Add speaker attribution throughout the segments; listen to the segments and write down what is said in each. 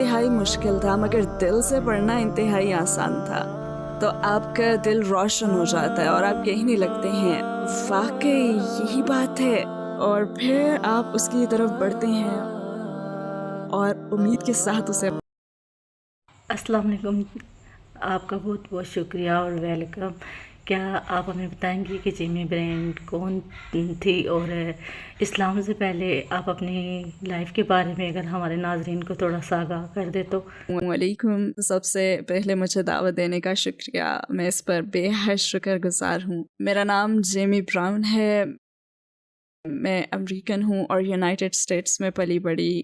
Speaker 1: انتہائی مشکل تھا مگر دل سے پڑھنا انتہائی آسان تھا. تو آپ کا دل روشن ہو جاتا ہے اور آپ کہنے لگتے ہیں واقعی یہی بات ہے، اور پھر آپ اس کی طرف بڑھتے ہیں اور امید کے ساتھ اسے.
Speaker 2: السلام علیکم. آپ کا بہت بہت شکریہ اور ویلکم. کیا آپ ہمیں بتائیں گے کہ جیمی برینٹ کون تھی، اور اسلام سے پہلے آپ اپنی لائف کے بارے میں اگر ہمارے ناظرین کو تھوڑا سا آگاہ کر دے تو؟
Speaker 1: السلام علیکم. سب سے پہلے مجھے دعوت دینے کا شکریہ، میں اس پر بے حد شکر گزار ہوں. میرا نام جیمی براؤن ہے، میں امریکن ہوں اور یونائٹڈ اسٹیٹس میں پلی بڑی.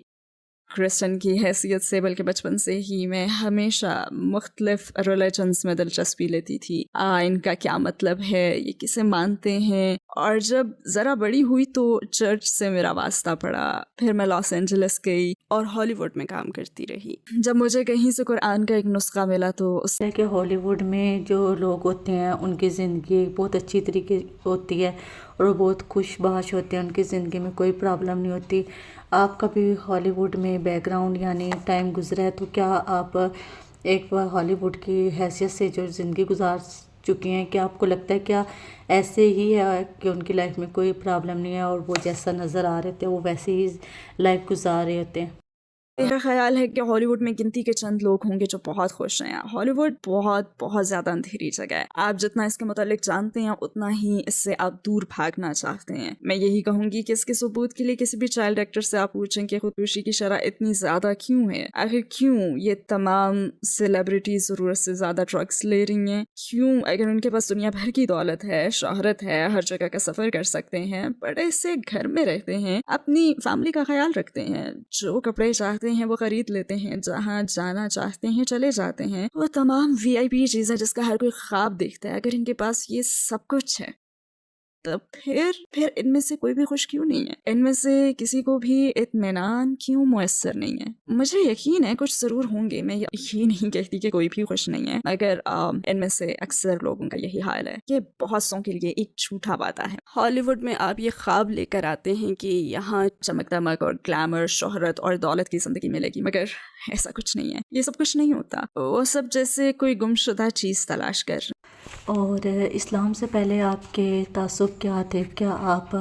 Speaker 1: کرسچن کی حیثیت سے بلکہ بچپن سے ہی میں ہمیشہ مختلف ریلیجنس میں دلچسپی لیتی تھی. ان کا کیا مطلب ہے، یہ کسے مانتے ہیں، اور جب ذرا بڑی ہوئی تو چرچ سے میرا واسطہ پڑا. پھر میں لاس اینجلس گئی اور ہالی ووڈ میں کام کرتی رہی. جب مجھے کہیں سے قرآن کا ایک نسخہ ملا تو اس
Speaker 2: کہ ہالی ووڈ میں جو لوگ ہوتے ہیں ان کی زندگی بہت اچھی طریقے ہوتی ہے اور وہ بہت خوش باش ہوتے ہیں، ان کی زندگی میں کوئی پرابلم نہیں ہوتی. آپ کا بھی ہالی ووڈ میں بیک گراؤنڈ یعنی ٹائم گزرا ہے، تو کیا آپ ایک ہالی ووڈ کی حیثیت سے جو زندگی گزار چکی ہیں، کیا آپ کو لگتا ہے کیا ایسے ہی ہے کہ ان کی لائف میں کوئی پرابلم نہیں ہے اور وہ جیسا نظر آ رہے تھے وہ ویسے ہی لائف گزار رہے ہوتے ہیں؟
Speaker 1: میرا خیال ہے کہ ہالی ووڈ میں گنتی کے چند لوگ ہوں گے جو بہت خوش ہیں. ہالی ووڈ بہت بہت زیادہ اندھیری جگہ ہے. آپ جتنا اس کے متعلق جانتے ہیں اتنا ہی اس سے آپ دور بھاگنا چاہتے ہیں. میں یہی کہوں گی کہ اس کے ثبوت کے لیے کسی بھی چائلڈ ایکٹر سے آپ پوچھیں کہ خودکشی کی شرح اتنی زیادہ کیوں ہے. آخر کیوں یہ تمام سیلیبریٹیز ضرورت سے زیادہ ڈرگس لے رہی ہیں؟ کیوں اگر ان کے پاس دنیا بھر کی دولت ہے، شہرت ہے، ہر جگہ کا سفر کر سکتے ہیں، بڑے سے گھر میں رہتے ہیں، اپنی فیملی کا خیال رکھتے ہیں، جو کپڑے چاہتے ہیں وہ خرید لیتے ہیں، جہاں جانا چاہتے ہیں چلے جاتے ہیں، وہ تمام VIP چیزیں جس کا ہر کوئی خواب دیکھتا ہے، اگر ان کے پاس یہ سب کچھ ہے تو پھر ان میں سے کوئی بھی خوش کیوں نہیں ہے؟ ان میں سے کسی کو بھی اطمینان کیوں میسر نہیں ہے؟ مجھے یقین ہے کچھ ضرور ہوں گے، میں یہ نہیں کہتی کہ کوئی بھی خوش نہیں ہے، مگر ان میں سے اکثر لوگوں کا یہی حال ہے کہ بہت سوں کے لیے ایک جھوٹا وعدہ ہے. ہالی ووڈ میں آپ یہ خواب لے کر آتے ہیں کہ یہاں چمک دمک اور گلیمر، شہرت اور دولت کی زندگی ملے گی، مگر ایسا کچھ نہیں ہے. یہ سب کچھ نہیں ہوتا. وہ سب جیسے کوئی گمشدہ چیز تلاش کر.
Speaker 2: اور اسلام سے پہلے آپ کے تعصب کیا تھے؟ کیا آپ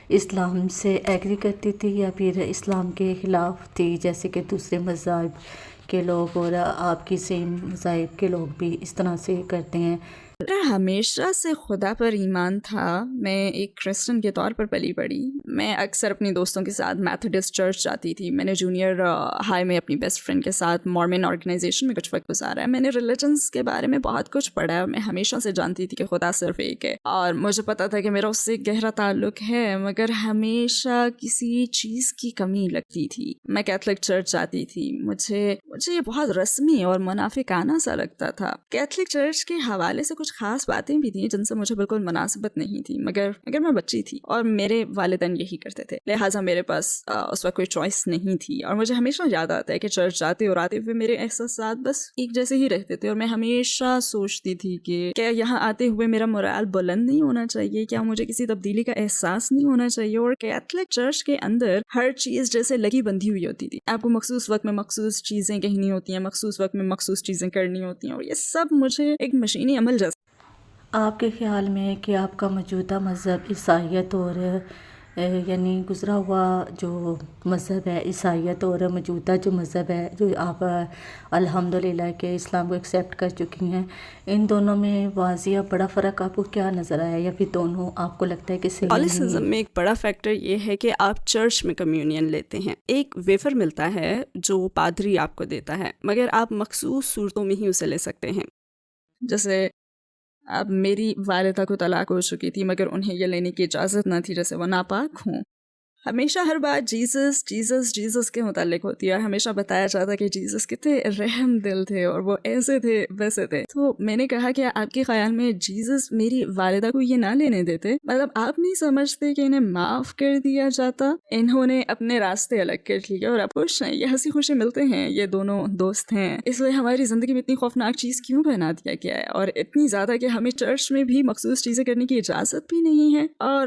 Speaker 2: اسلام سے ایگری کرتی تھی یا پھر اسلام کے خلاف تھی، جیسے کہ دوسرے مذاہب کے لوگ اور آپ کی سیم مذاہب کے لوگ بھی اس طرح سے کرتے ہیں؟
Speaker 1: ہمیشہ سے خدا پر ایمان تھا. میں ایک کرسچن کے طور پر پلی بڑی. میں اکثر اپنی دوستوں کے ساتھ میتھوڈسٹ چرچ جاتی تھی. میں نے جونیئر ہائی میں اپنی بیسٹ فرینڈ کے ساتھ مارمن آرگنائزیشن میں کچھ وقت گزارا ہے. میں نے ریلیجنس کے بارے میں بہت کچھ پڑھا ہے. میں ہمیشہ سے جانتی تھی کہ خدا صرف ایک ہے اور مجھے پتا تھا کہ میرا اس سے گہرا تعلق ہے، مگر ہمیشہ کسی چیز کی کمی لگتی تھی. میں کیتھولک چرچ جاتی تھی. مجھے یہ بہت رسمی اور منافقانہ سا لگتا تھا. کیتھولک چرچ کے حوالے سے کچھ خاص باتیں بھی تھیں جن سے مجھے بالکل مناسبت نہیں تھی، مگر میں بچی تھی اور میرے والدین یہی کرتے تھے، لہٰذا میرے پاس اس وقت کوئی چوائس نہیں تھی. اور مجھے ہمیشہ یاد آتا ہے کہ چرچ جاتے اور آتے ہوئے میرے احساسات بس ایک جیسے ہی رہتے تھے، اور میں ہمیشہ سوچتی تھی کہ کیا یہاں آتے ہوئے میرا مورال بلند نہیں ہونا چاہیے؟ کیا مجھے کسی تبدیلی کا احساس نہیں ہونا چاہیے؟ اور کیتھولک چرچ کے اندر ہر چیز جیسے لگی بندھی ہوئی ہوتی تھی. آپ کو مخصوص وقت میں مخصوص چیزیں کہنی ہوتی ہیں، مخصوص وقت میں مخصوص چیزیں کرنی ہوتی ہیں، اور یہ سب مجھے ایک مشینی عمل جیسا.
Speaker 2: آپ کے خیال میں کہ آپ کا موجودہ مذہب عیسائیت اور یعنی گزرا ہوا جو مذہب ہے عیسائیت اور موجودہ جو مذہب ہے جو آپ الحمدللہ کہ اسلام کو ایکسیپٹ کر چکی ہیں، ان دونوں میں واضح بڑا فرق آپ کو کیا نظر آیا، یا پھر دونوں آپ کو لگتا ہے کہ صحیح نہیں ہے؟
Speaker 1: کیتھولسزم میں ایک بڑا فیکٹر یہ ہے کہ آپ چرچ میں کمیونین لیتے ہیں. ایک ویفر ملتا ہے جو پادری آپ کو دیتا ہے، مگر آپ مخصوص صورتوں میں ہی اسے لے سکتے ہیں. جیسے اب میری والدہ کو طلاق ہو چکی تھی مگر انہیں یہ لینے کی اجازت نہ تھی جیسے وہ ناپاک ہوں. ہمیشہ ہر بات جیزس کے متعلق ہوتی ہے، اور ہمیشہ بتایا جاتا کہ جیزس کتنے رحم دل تھے اور وہ ایسے تھے ویسے تھے. تو میں نے کہا کہ آپ کے خیال میں جیزس میری والدہ کو یہ نہ لینے دیتے؟ مطلب آپ نہیں سمجھتے کہ انہیں معاف کر دیا جاتا؟ انہوں نے اپنے راستے الگ کر لیے اور اب خوش ہیں، یہ ہنسی خوشی ملتے ہیں، یہ دونوں دوست ہیں. اس لیے ہماری زندگی میں اتنی خوفناک چیز کیوں بنا دیا گیا ہے، اور اتنی زیادہ کہ ہمیں چرچ میں بھی مخصوص چیزیں کرنے کی اجازت بھی نہیں ہے، اور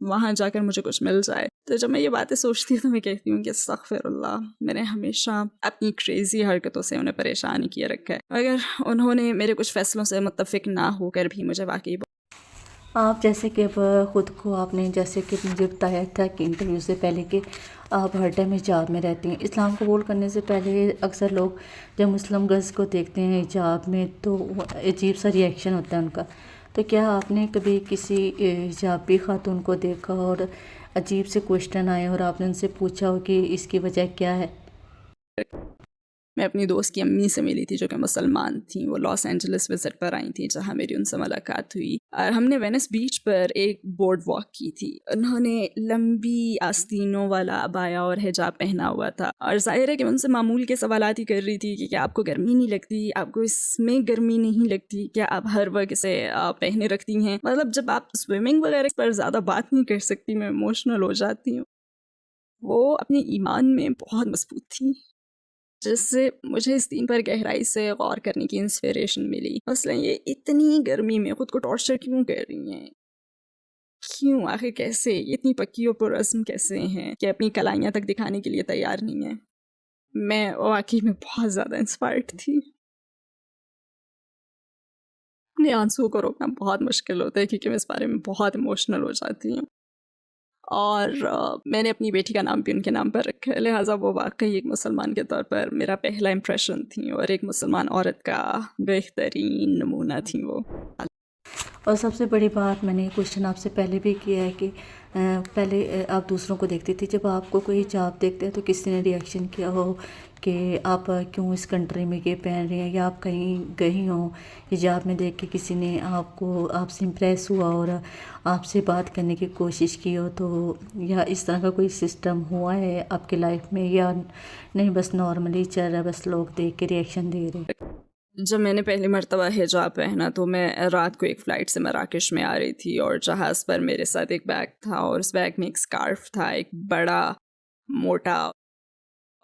Speaker 1: وہاں جا کر مجھے کچھ مل جائے. تو جب میں یہ باتیں سوچتی ہوں تو میں کہتی ہوں کہ استغفر اللہ، میں نے ہمیشہ اپنی کریزی حرکتوں سے انہیں پریشان کیے رکھا ہے، مگر انہوں نے میرے کچھ فیصلوں سے متفق نہ ہو کر بھی مجھے واقعی
Speaker 2: آپ جیسے کہ اب خود کو آپ نے جیسے کہ مجھے بتایا تھا کہ انٹرویو سے پہلے کہ آپ ہر ٹائم حجاب میں رہتی ہیں. اسلام قبول کرنے سے پہلے اکثر لوگ جب مسلم گرلز کو دیکھتے ہیں حجاب میں تو عجیب سا ری ایکشن ہوتا ہے ان کا. تو کیا آپ نے کبھی کسی حجابی خاتون کو دیکھا اور عجیب سے کوشچن آئے اور آپ نے ان سے پوچھا ہو کہ اس کی وجہ کیا ہے؟
Speaker 1: میں اپنی دوست کی امی سے ملی تھی جو کہ مسلمان تھیں. وہ لاس اینجلس وزٹ پر آئی تھیں جہاں میری ان سے ملاقات ہوئی، اور ہم نے وینس بیچ پر ایک بورڈ واک کی تھی. انہوں نے لمبی آستینوں والا عبایا اور حجاب پہنا ہوا تھا، اور ظاہر ہے کہ ان سے معمول کے سوالات ہی کر رہی تھی کہ کیا آپ کو گرمی نہیں لگتی، آپ کو اس میں گرمی نہیں لگتی، کیا آپ ہر وقت اسے پہنے رکھتی ہیں. مطلب جب آپ سوئمنگ وغیرہ پر زیادہ بات نہیں کر سکتی میں ایموشنل ہو جاتی ہوں. وہ اپنے ایمان میں بہت مضبوط تھی، جس سے مجھے اس دین پر گہرائی سے غور کرنے کی انسپریشن ملی. مثلا یہ اتنی گرمی میں خود کو ٹارچر کیوں کر رہی ہیں، کیوں، آخر کیسے، یہ اتنی پکی اور پرعزم کیسے ہیں کہ اپنی کلائیاں تک دکھانے کے لیے تیار نہیں ہیں. میں واقعی میں بہت زیادہ انسپائرڈ تھی. اپنے آنسوؤں کو روکنا بہت مشکل ہوتا ہے کیونکہ میں اس بارے میں بہت ایموشنل ہو جاتی ہوں، اور میں نے اپنی بیٹی کا نام بھی ان کے نام پر رکھا ہے. لہٰذا وہ واقعی ایک مسلمان کے طور پر میرا پہلا امپریشن تھی، اور ایک مسلمان عورت کا بہترین نمونہ تھیں وہ.
Speaker 2: اور سب سے بڑی بات، میں نے یہ کوشچن آپ سے پہلے بھی کیا ہے کہ پہلے آپ دوسروں کو دیکھتی تھی، جب آپ کو کوئی حجاب دیکھتے ہیں تو کسی نے ری ایکشن کیا ہو کہ آپ کیوں اس کنٹری میں یہ پہن رہی ہیں، یا آپ کہیں گئی ہوں حجاب میں دیکھ کے کسی نے آپ سے امپریس ہوا اور آپ سے بات کرنے کی کوشش کی ہو، تو یا اس طرح کا کوئی سسٹم ہوا ہے آپ کی لائف میں، یا نہیں بس نارملی چل رہا ہے، بس لوگ دیکھ کے ری ایکشن دے رہے ہیں؟
Speaker 1: جب میں نے پہلی مرتبہ حجاب پہنا تو میں رات کو ایک فلائٹ سے مراکش میں آ رہی تھی، اور جہاز پر میرے ساتھ ایک بیگ تھا، اور اس بیگ میں ایک سکارف تھا، ایک بڑا موٹا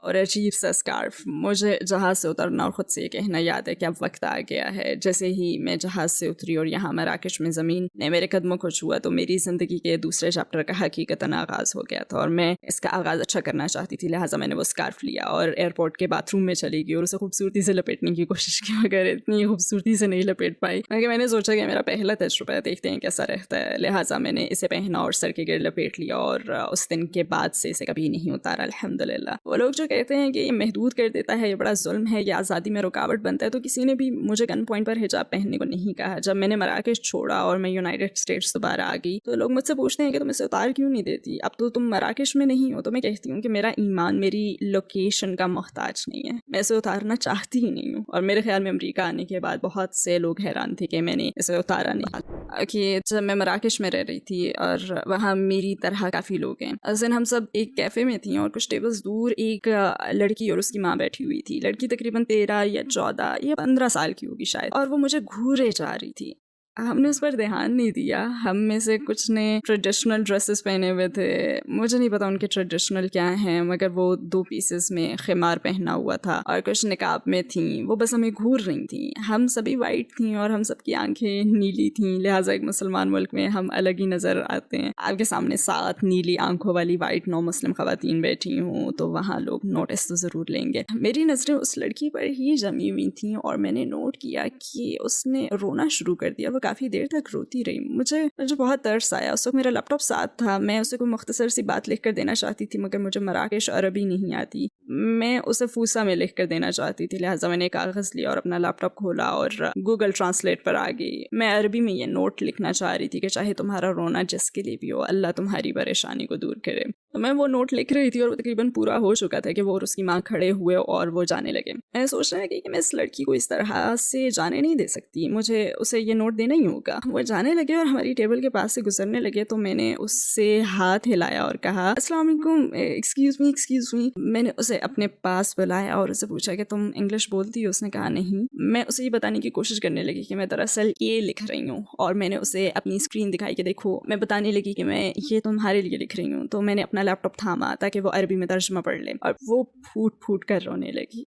Speaker 1: اور عجیب سا سکارف. مجھے جہاز سے اترنا اور خود سے یہ کہنا یاد ہے کہ اب وقت آ گیا ہے. جیسے ہی میں جہاز سے اتری اور یہاں مراکش میں زمین نے میرے قدموں کو چھوا تو میری زندگی کے دوسرے چیپٹر کا حقیقتاً آغاز ہو گیا تھا، اور میں اس کا آغاز اچھا کرنا چاہتی تھی. لہٰذا میں نے وہ سکارف لیا اور ایئرپورٹ کے باتھ روم میں چلی گئی اور اسے خوبصورتی سے لپیٹنے کی کوشش کی، مگر اتنی خوبصورتی سے نہیں لپیٹ پائی کیونکہ میں نے سوچا کہ میرا پہلا تجربہ ہے، دیکھتے ہیں کیسا رہتا ہے. لہٰذا میں نے اسے پہنا اور سر کے گرد لپیٹ لیا، اور اس دن کے بعد سے اسے کبھی نہیں اتارا الحمدللہ. وہ لوگ جو کہتے ہیں کہ یہ محدود کر دیتا ہے، یہ بڑا ظلم ہے، یہ آزادی میں رکاوٹ بنتا ہے، تو کسی نے بھی مجھے گن پوائنٹ پر حجاب پہننے کو نہیں کہا. جب میں نے مراکش چھوڑا اور میں یونائٹڈ اسٹیٹس دوبارہ آ گئی تو لوگ مجھ سے پوچھتے ہیں کہ تم اسے اتار کیوں نہیں دیتی، اب تو تم مراکش میں نہیں ہو. تو میں کہتی ہوں کہ میرا ایمان میری لوکیشن کا محتاج نہیں ہے، میں اسے اتارنا چاہتی ہی نہیں ہوں. اور میرے خیال میں امریکہ آنے کے بعد بہت سے لوگ حیران تھے کہ میں نے اسے اتارا نہیں. کہ جب میں مراکش میں رہ رہی تھی اور وہاں میری طرح کافی لوگ ہیں، اس دن ہم سب ایک کیفے میں تھیں اور کچھ ٹیبلز دور ایک لڑکی اور اس کی ماں بیٹھی ہوئی تھی. لڑکی تقریباً 13 یا 14 یا 15 سال کی ہوگی شاید، اور وہ مجھے گھورے جا رہی تھی. ہم نے اس پر دھیان نہیں دیا. ہم میں سے کچھ نے ٹریڈیشنل ڈریسز پہنے ہوئے تھے، مجھے نہیں پتا ان کے ٹریڈیشنل کیا ہیں، مگر وہ 2 پیسز میں خمار پہنا ہوا تھا، اور کچھ نقاب میں تھیں. وہ بس ہمیں گھور رہی تھیں. ہم سبھی وائٹ تھیں اور ہم سب کی آنکھیں نیلی تھیں، لہٰذا ایک مسلمان ملک میں ہم الگ ہی نظر آتے ہیں. آپ کے سامنے 7 نیلی آنکھوں والی وائٹ نو مسلم خواتین بیٹھی ہوں تو وہاں لوگ نوٹس تو ضرور لیں گے. میری نظریں اس لڑکی پر ہی جمی ہوئی تھیں اور میں نے نوٹ کیا کہ اس نے رونا شروع کر دیا. وہ کافی دیر تک روتی رہی. مجھے بہت ترس آیا. اس وقت میرا لیپ ٹاپ ساتھ تھا، میں اسے کوئی مختصر سی بات لکھ کر دینا چاہتی تھی، مگر مجھے مراکش عربی نہیں آتی. میں اسے فوسا میں لکھ کر دینا چاہتی تھی، لہٰذا میں نے کاغذ لیا اور اپنا لیپ ٹاپ کھولا اور گوگل ٹرانسلیٹ پر آ گئی. میں عربی میں یہ نوٹ لکھنا چاہ رہی تھی کہ چاہے تمہارا رونا جس کے لیے بھی ہو، اللہ تمہاری پریشانی کو دور کرے. تو میں وہ نوٹ لکھ رہی تھی اور وہ تقریباً پورا ہو چکا تھا کہ وہ اور اس کی ماں کھڑے ہوئے اور وہ جانے لگے. میں سوچ رہا کہ میں اس لڑکی کو اس طرح سے جانے نہیں دے سکتی، مجھے اسے یہ نوٹ دینا ہی ہوگا. وہ جانے لگے اور ہماری ٹیبل کے پاس سے گزرنے لگے تو میں نے اس سے ہاتھ ہلایا اور کہا السلام علیکم، ایکسکیوز می. میں نے اسے اپنے پاس بلایا اور اسے پوچھا کہ تم انگلش بولتی ہو؟ اس نے کہا نہیں. میں اسے یہ بتانے کی کوشش کرنے لگی کہ میں دراصل یہ لکھ رہی ہوں، اور میں نے اسے اپنی اسکرین دکھائی کہ دیکھو. میں بتانے لگی کہ میں یہ تمہارے لیے لکھ رہی ہوں. تو میں نے اپنا لیپ ٹاپ تھاما تاکہ وہ عربی میں ترجمہ پڑھ لے، اور وہ پھوٹ پھوٹ کر رونے لگی.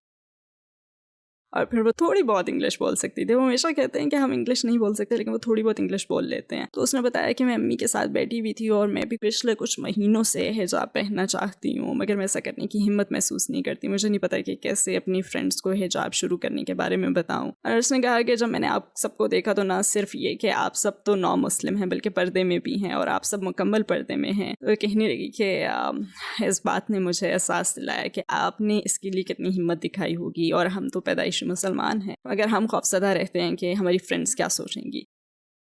Speaker 1: اور پھر وہ تھوڑی بہت انگلش بول سکتی تھی. وہ ہمیشہ کہتے ہیں کہ ہم انگلش نہیں بول سکتے لیکن وہ تھوڑی بہت انگلش بول لیتے ہیں. تو اس نے بتایا کہ میں امی کے ساتھ بیٹھی ہوئی تھی اور میں بھی پچھلے کچھ مہینوں سے حجاب پہننا چاہتی ہوں مگر میں ایسا کرنے کی ہمت محسوس نہیں کرتی. مجھے نہیں پتا کہ کیسے اپنی فرینڈس کو حجاب شروع کرنے کے بارے میں بتاؤں. اور اس نے کہا کہ جب میں نے آپ سب کو دیکھا تو نہ صرف یہ کہ آپ سب تو نو مسلم ہیں بلکہ پردے میں بھی ہیں اور آپ سب مکمل پردے میں ہیں. تو کہنے لگی کہ اس بات نے مجھے احساس دلایا کہ آپ نے اس کے لیے کتنی ہمت دکھائی ہوگی. اور ہم تو پیدائشی مسلمان ہیں مگر ہم خوفزدہ رہتے ہیں کہ ہماری فرینڈس کیا سوچیں گی.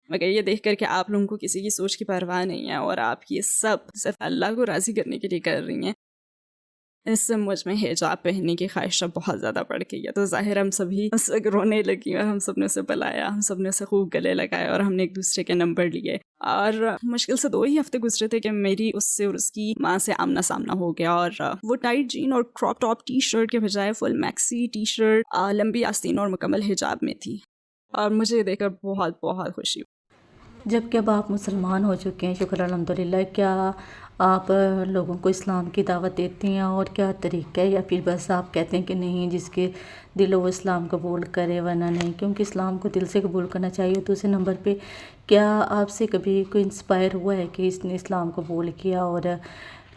Speaker 1: مگر یہ دیکھ کر کہ آپ لوگوں کو کسی کی سوچ کی پرواہ نہیں ہے اور آپ یہ سب صرف اللہ کو راضی کرنے کے لیے کر رہی ہیں, اس سے مجھ میں حجاب پہننے کی خواہشہ بہت زیادہ بڑھ گئی ہے. تو ظاہر ہم سبھی اس وقت رونے لگی اور ہم سب نے اسے بلایا, ہم سب نے اسے خوب گلے لگائے اور ہم نے ایک دوسرے کے نمبر لیے. اور مشکل سے 2 ہی ہفتے گزرے تھے کہ میری اس سے اور اس کی ماں سے آمنا سامنا ہو گیا. اور وہ ٹائٹ جین اور کراپ ٹاپ ٹی شرٹ کے بجائے فل میکسی ٹی شرٹ, لمبی آستین اور مکمل حجاب میں تھی. اور مجھے یہ دیکھ کر بہت بہت خوشی ہوئی.
Speaker 2: جب کہ اب آپ مسلمان ہو چکے ہیں, شکر الحمدللہ, کیا آپ لوگوں کو اسلام کی دعوت دیتے ہیں اور کیا طریقہ ہے, یا پھر بس آپ کہتے ہیں کہ نہیں جس کے دل ہو وہ اسلام قبول کرے ورنہ نہیں, کیونکہ اسلام کو دل سے قبول کرنا چاہیے. دوسرے نمبر پہ کیا آپ سے کبھی کوئی انسپائر ہوا ہے کہ اس نے اسلام قبول کیا اور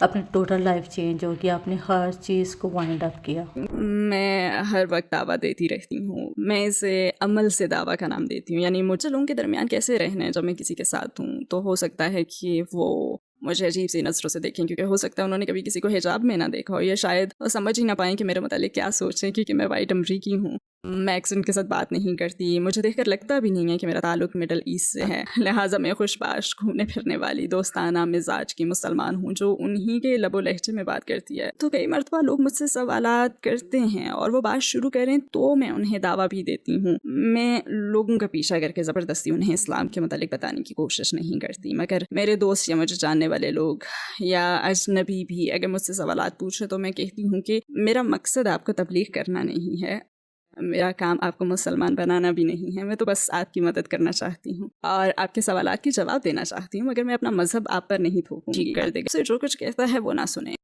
Speaker 2: اپنی ٹوٹل لائف چینج ہو گیا, آپ نے ہر چیز کو وائنڈ اپ کیا؟
Speaker 1: میں ہر وقت دعویٰ دیتی رہتی ہوں. میں اسے عمل سے دعویٰ کا نام دیتی ہوں. یعنی مجھے لوگوں کے درمیان کیسے رہنا ہے جب میں کسی کے ساتھ ہوں, تو ہو سکتا ہے کہ وہ مجھے عجیب سی نظروں سے دیکھیں کیونکہ ہو سکتا ہے انہوں نے کبھی کسی کو حجاب میں نہ دیکھا ہو, یا شاید وہ سمجھ ہی نہ پائیں کہ میرے متعلق کیا سوچیں کیونکہ میں وائٹ امریکی ہوں. میں ایکسنٹ کے ساتھ بات نہیں کرتی, مجھے دیکھ کر لگتا بھی نہیں ہے کہ میرا تعلق مڈل ایسٹ سے ہے. لہٰذا میں خوش باش گھومنے پھرنے والی دوستانہ مزاج کی مسلمان ہوں جو انہی کے لب و لہجے میں بات کرتی ہے. تو کئی مرتبہ لوگ مجھ سے سوالات کرتے ہیں اور وہ بات شروع کریں تو میں انہیں دعویٰ بھی دیتی ہوں. میں لوگوں کا پیچھا کر کے زبردستی انہیں اسلام کے متعلق بتانے کی کوشش نہیں کرتی. مگر میرے دوست یا مجھے جاننے والے لوگ یا اجنبی بھی اگر مجھ سے سوالات پوچھے تو میں کہتی ہوں کہ میرا مقصد آپ کو تبلیغ کرنا نہیں ہے, میرا کام آپ کو مسلمان بنانا بھی نہیں ہے. میں تو بس آپ کی مدد کرنا چاہتی ہوں اور آپ کے سوالات کی جواب دینا چاہتی ہوں, مگر میں اپنا مذہب آپ پر نہیں تھوپوں گی. کر دے گا جو کچھ کہتا ہے وہ نہ سنیں,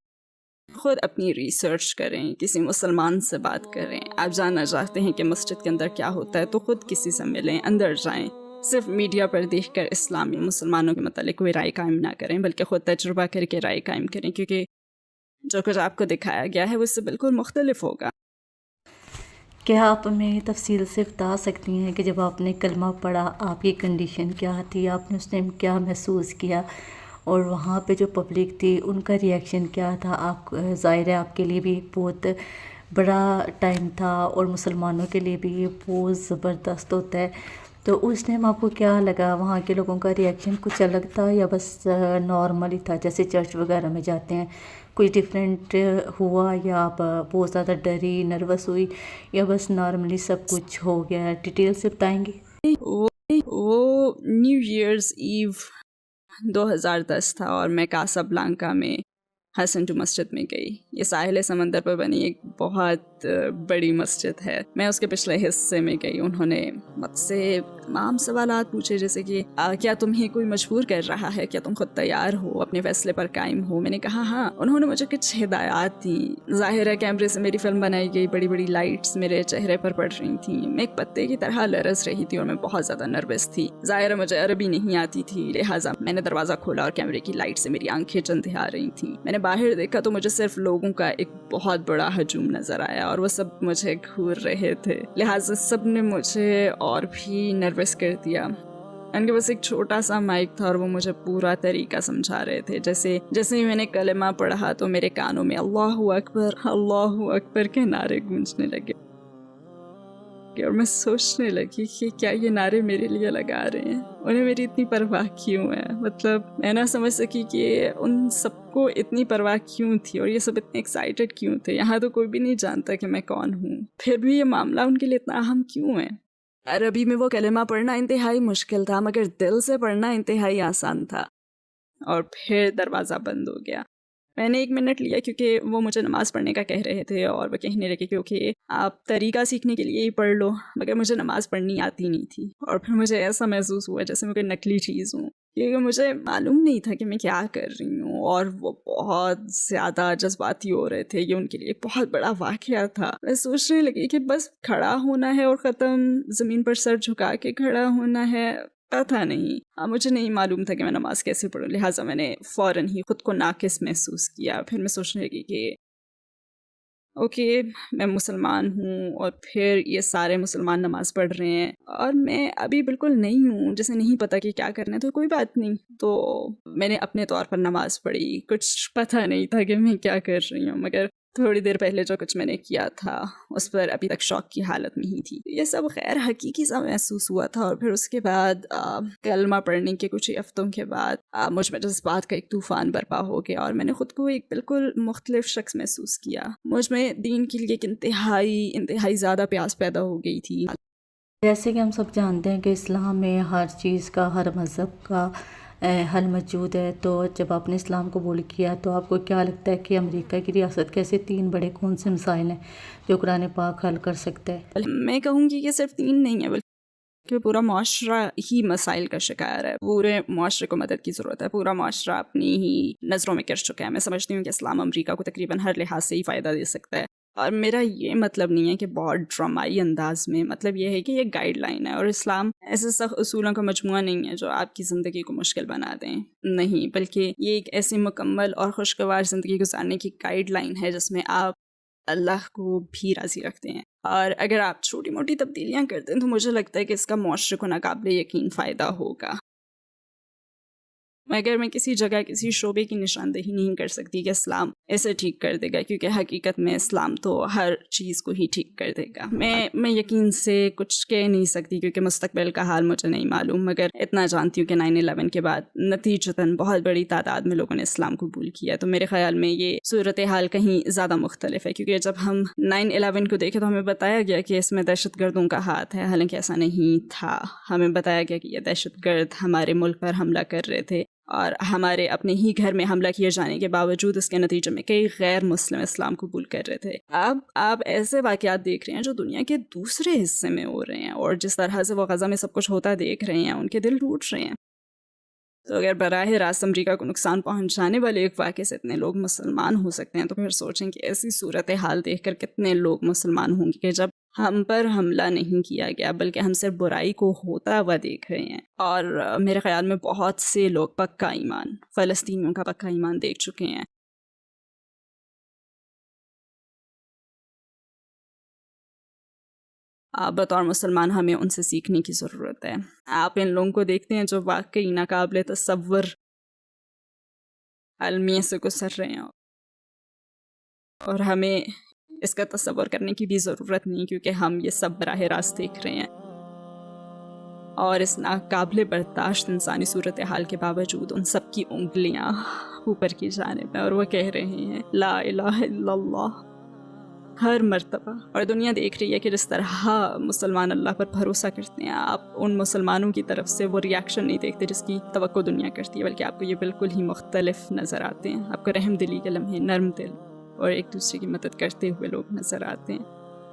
Speaker 1: خود اپنی ریسرچ کریں, کسی مسلمان سے بات کریں. آپ جاننا چاہتے ہیں کہ مسجد کے اندر کیا ہوتا ہے تو خود کسی سے ملیں, اندر جائیں. صرف میڈیا پر دیکھ کر اسلامی مسلمانوں کے متعلق کوئی رائے قائم نہ کریں بلکہ خود تجربہ کر کے رائے قائم کریں, کیونکہ جو کچھ آپ کو دکھایا گیا ہے وہ اس سے بالکل مختلف ہوگا.
Speaker 2: کیا آپ ہمیں تفصیل سے بتا سکتی ہیں کہ جب آپ نے کلمہ پڑھا آپ کی کنڈیشن کیا تھی, آپ نے اس ٹائم کیا محسوس کیا, اور وہاں پہ جو پبلک تھی ان کا ریئیکشن کیا تھا؟ آپ ظاہر ہے آپ کے لیے بھی بہت بڑا ٹائم تھا اور مسلمانوں کے لیے بھی یہ بہت زبردست ہوتا ہے, تو اس ٹائم آپ کو کیا لگا؟ وہاں کے لوگوں کا ریئیکشن کچھ الگ تھا یا بس نارمل ہی تھا جیسے چرچ وغیرہ میں جاتے ہیں؟ کوئی ڈفرینٹ ہوا یا آپ بہت زیادہ ڈری نروس ہوئی یا بس نارملی سب کچھ ہو گیا؟ ڈیٹیل سے بتائیں گے.
Speaker 1: وہ نیو ایئرز ایو 2010 تھا اور میں کاسا بلانکا میں حسن ٹو مسجد میں گئی. یہ ساحل سمندر پر بنی ایک بہت بڑی مسجد ہے. میں اس کے پچھلے حصے میں گئی. انہوں نے مجھ سے تمام سوالات پوچھے جیسے کہ کیا تمہیں کوئی مجبور کر رہا ہے, کیا تم خود تیار ہو, اپنے فیصلے پر قائم ہو؟ میں نے کہا ہاں. انہوں نے مجھے کچھ ہدایات دیں. ظاہر ہے کیمرے سے میری فلم بنائی گئی, بڑی بڑی لائٹس میرے چہرے پر پڑ رہی تھیں. میں ایک پتے کی طرح لرز رہی تھی اور میں بہت زیادہ نروس تھی. ظاہر ہے مجھے عربی نہیں آتی تھی, لہٰذا میں نے دروازہ کھولا اور کیمرے کی لائٹ سے میری آنکھیں چندھیا رہی تھیں. میں نے باہر دیکھا تو مجھے صرف لوگوں کا ایک بہت بڑا ہجوم نظر آیا اور وہ سب مجھے گھور رہے تھے. لہٰذا سب نے مجھے اور بھی نروس کر دیا. ان کے پاس ایک چھوٹا سا مائک تھا اور وہ مجھے پورا طریقہ سمجھا رہے تھے. جیسے ہی میں نے کلمہ پڑھا تو میرے کانوں میں اللہ اکبر کے نعرے گونجنے لگے اور میں سوچنے لگی کہ کیا یہ نعرے میرے لیے لگا رہے ہیں, انہیں میری اتنی پرواہ کیوں ہے. مطلب میں نہ سمجھ سکی کہ ان سب کو اتنی پرواہ کیوں تھی اور یہ سب اتنے ایکسائٹڈ کیوں تھے. یہاں تو کوئی بھی نہیں جانتا کہ میں کون ہوں, پھر بھی یہ معاملہ ان کے لیے اتنا اہم کیوں ہے. عربی میں وہ کلمہ پڑھنا انتہائی مشکل تھا مگر دل سے پڑھنا انتہائی آسان تھا. اور پھر دروازہ بند ہو گیا. میں نے 1 منٹ لیا کیونکہ وہ مجھے نماز پڑھنے کا کہہ رہے تھے اور وہ کہنے لگے کیونکہ آپ طریقہ سیکھنے کے لیے ہی پڑھ لو, مگر مجھے نماز پڑھنی آتی نہیں تھی. اور پھر مجھے ایسا محسوس ہوا جیسے میں کوئی نقلی چیز ہوں. کیونکہ مجھے معلوم نہیں تھا کہ میں کیا کر رہی ہوں، اور وہ بہت زیادہ جذباتی ہو رہے تھے. یہ ان کے لیے ایک بہت بڑا واقعہ تھا. میں سوچنے لگی کہ بس کھڑا ہونا ہے اور ختم، زمین پر سر جھکا کے کھڑا ہونا ہے. پتہ نہیں، مجھے نہیں معلوم تھا کہ میں نماز کیسے پڑھوں، لہٰذا میں نے فوراً ہی خود کو ناقص محسوس کیا. پھر میں سوچنے لگی کہ اوکے، میں مسلمان ہوں اور پھر یہ سارے مسلمان نماز پڑھ رہے ہیں اور میں ابھی بالکل نہیں ہوں، جیسے نہیں پتہ کہ کیا کرنا ہے. تو کوئی بات نہیں، تو میں نے اپنے طور پر نماز پڑھی. کچھ پتہ نہیں تھا کہ میں کیا کر رہی ہوں، مگر تھوڑی دیر پہلے جو کچھ میں نے کیا تھا اس پر ابھی تک شوق کی حالت میں ہی تھی. یہ سب خیر حقیقی سا محسوس ہوا تھا. اور پھر اس کے بعد کلمہ پڑھنے کے کچھ ہفتوں کے بعد مجھ میں جذبات کا ایک طوفان برپا ہو گیا اور میں نے خود کو ایک بالکل مختلف شخص محسوس کیا. مجھ میں دین کے لیے ایک انتہائی زیادہ پیاس پیدا ہو گئی تھی.
Speaker 2: جیسے کہ ہم سب جانتے ہیں کہ اسلام میں ہر چیز کا، ہر مذہب کا حل موجود ہے. تو جب آپ نے اسلام قبول کیا تو آپ کو کیا لگتا ہے کہ امریکہ کی ریاست کیسے 3 بڑے کون سے مسائل ہیں جو قرآن پاک حل کر سکتا ہے؟
Speaker 1: میں کہوں گی کہ صرف 3 نہیں ہے، بلکہ پورا معاشرہ ہی مسائل کا شکار ہے. پورے معاشرے کو مدد کی ضرورت ہے. پورا معاشرہ اپنی ہی نظروں میں گر چکا ہے. میں سمجھتی ہوں کہ اسلام امریکہ کو تقریباً ہر لحاظ سے ہی فائدہ دے سکتا ہے. اور میرا یہ مطلب نہیں ہے کہ بہت ڈرامائی انداز میں، مطلب یہ ہے کہ یہ گائیڈ لائن ہے. اور اسلام ایسے سخت اصولوں کا مجموعہ نہیں ہے جو آپ کی زندگی کو مشکل بنا دیں. نہیں، بلکہ یہ ایک ایسی مکمل اور خوشگوار زندگی گزارنے کی گائیڈ لائن ہے جس میں آپ اللہ کو بھی راضی رکھتے ہیں. اور اگر آپ چھوٹی موٹی تبدیلیاں کرتے ہیں تو مجھے لگتا ہے کہ اس کا معاشرے کو ناقابل یقین فائدہ ہوگا. مگر میں کسی جگہ کسی شعبے کی نشاندہی نہیں کر سکتی کہ اسلام اسے ٹھیک کر دے گا، کیونکہ حقیقت میں اسلام تو ہر چیز کو ہی ٹھیک کر دے گا. میں یقین سے کچھ کہہ نہیں سکتی کیونکہ مستقبل کا حال مجھے نہیں معلوم، مگر اتنا جانتی ہوں کہ 9/11 کے بعد نتیجتاً بہت بڑی تعداد میں لوگوں نے اسلام قبول کیا. تو میرے خیال میں یہ صورتحال کہیں زیادہ مختلف ہے، کیونکہ جب ہم 9/11 کو دیکھیں تو ہمیں بتایا گیا کہ اس میں دہشت گردوں کا ہاتھ ہے، حالانکہ ایسا نہیں تھا. ہمیں بتایا گیا کہ یہ دہشت گرد ہمارے ملک پر حملہ کر رہے تھے اور ہمارے اپنے ہی گھر میں حملہ کیے جانے کے باوجود اس کے نتیجے میں کئی غیر مسلم اسلام قبول کر رہے تھے. اب آپ ایسے واقعات دیکھ رہے ہیں جو دنیا کے دوسرے حصے میں ہو رہے ہیں، اور جس طرح سے وہ غزہ میں سب کچھ ہوتا دیکھ رہے ہیں ان کے دل ٹوٹ رہے ہیں. تو اگر براہ راست امریکہ کو نقصان پہنچانے والے ایک واقعے سے اتنے لوگ مسلمان ہو سکتے ہیں تو پھر سوچیں کہ ایسی صورتحال دیکھ کر کتنے لوگ مسلمان ہوں گے کہ جب ہم پر حملہ نہیں کیا گیا بلکہ ہم صرف برائی کو ہوتا ہوا دیکھ رہے ہیں. اور میرے خیال میں بہت سے لوگ پکا ایمان، فلسطینیوں کا پکا ایمان دیکھ چکے ہیں. بطور مسلمان ہمیں ان سے سیکھنے کی ضرورت ہے. آپ ان لوگوں کو دیکھتے ہیں جو واقعی ناقابل تصور المیہ سے گزر رہے ہیں، اور ہمیں اس کا تصور کرنے کی بھی ضرورت نہیں کیونکہ ہم یہ سب براہ راست دیکھ رہے ہیں. اور اس ناقابل برداشت انسانی صورتحال کے باوجود ان سب کی انگلیاں اوپر کی جانب ہیں اور وہ کہہ رہے ہیں لا الہ الا اللہ ہر مرتبہ. اور دنیا دیکھ رہی ہے کہ جس طرح مسلمان اللہ پر بھروسہ کرتے ہیں، آپ ان مسلمانوں کی طرف سے وہ ریاکشن نہیں دیکھتے جس کی توقع دنیا کرتی ہے، بلکہ آپ کو یہ بالکل ہی مختلف نظر آتے ہیں. آپ کو رحم دلی کے لمحے، نرم دل اور ایک دوسرے کی مدد کرتے ہوئے لوگ نظر آتے ہیں.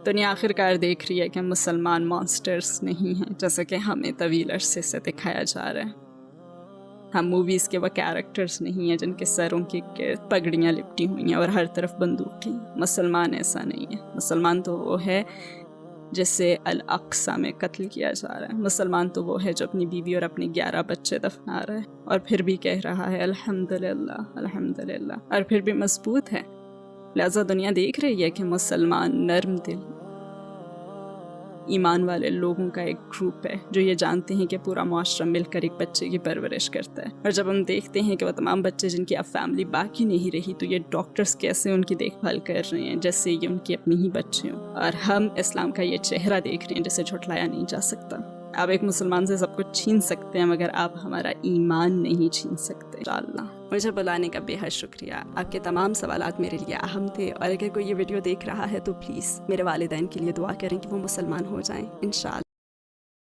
Speaker 1: دنیا آخر کار دیکھ رہی ہے کہ مسلمان مانسٹرز نہیں ہیں جیسا کہ ہمیں طویل عرصے سے دکھایا جا رہا ہے. ہم موویز کے وہ کیریکٹرز نہیں ہیں جن کے سروں کے گرد پگڑیاں لپٹی ہوئی ہیں اور ہر طرف بندوقیں. مسلمان ایسا نہیں ہے. مسلمان تو وہ ہے جسے الاقصی میں قتل کیا جا رہا ہے. مسلمان تو وہ ہے جو اپنی بیوی اور اپنے 11 بچے دفنا رہا ہے اور پھر بھی کہہ رہا ہے الحمدللہ الحمدللہ، اور پھر بھی مضبوط ہے. لہذا دنیا دیکھ رہی ہے کہ مسلمان نرم دل ایمان والے لوگوں کا ایک گروپ ہے جو یہ جانتے ہیں کہ پورا معاشرہ مل کر ایک بچے کی پرورش کرتا ہے. اور جب ہم دیکھتے ہیں کہ وہ تمام بچے جن کی اب فیملی باقی نہیں رہی تو یہ ڈاکٹرز کیسے ان کی دیکھ بھال کر رہے ہیں جیسے یہ ان کی اپنی ہی بچے ہوں. اور ہم اسلام کا یہ چہرہ دیکھ رہے ہیں جسے جھٹلایا نہیں جا سکتا. آپ ایک مسلمان سے سب کچھ چھین سکتے ہیں مگر آپ ہمارا ایمان نہیں چھین سکتے. انشاءاللہ. مجھے بلانے کا بے حد شکریہ. آپ کے تمام سوالات میرے لیے اہم تھے، اور اگر کوئی یہ ویڈیو دیکھ رہا ہے تو پلیز میرے والدین کے لیے دعا کریں کہ وہ مسلمان ہو جائیں انشاءاللہ.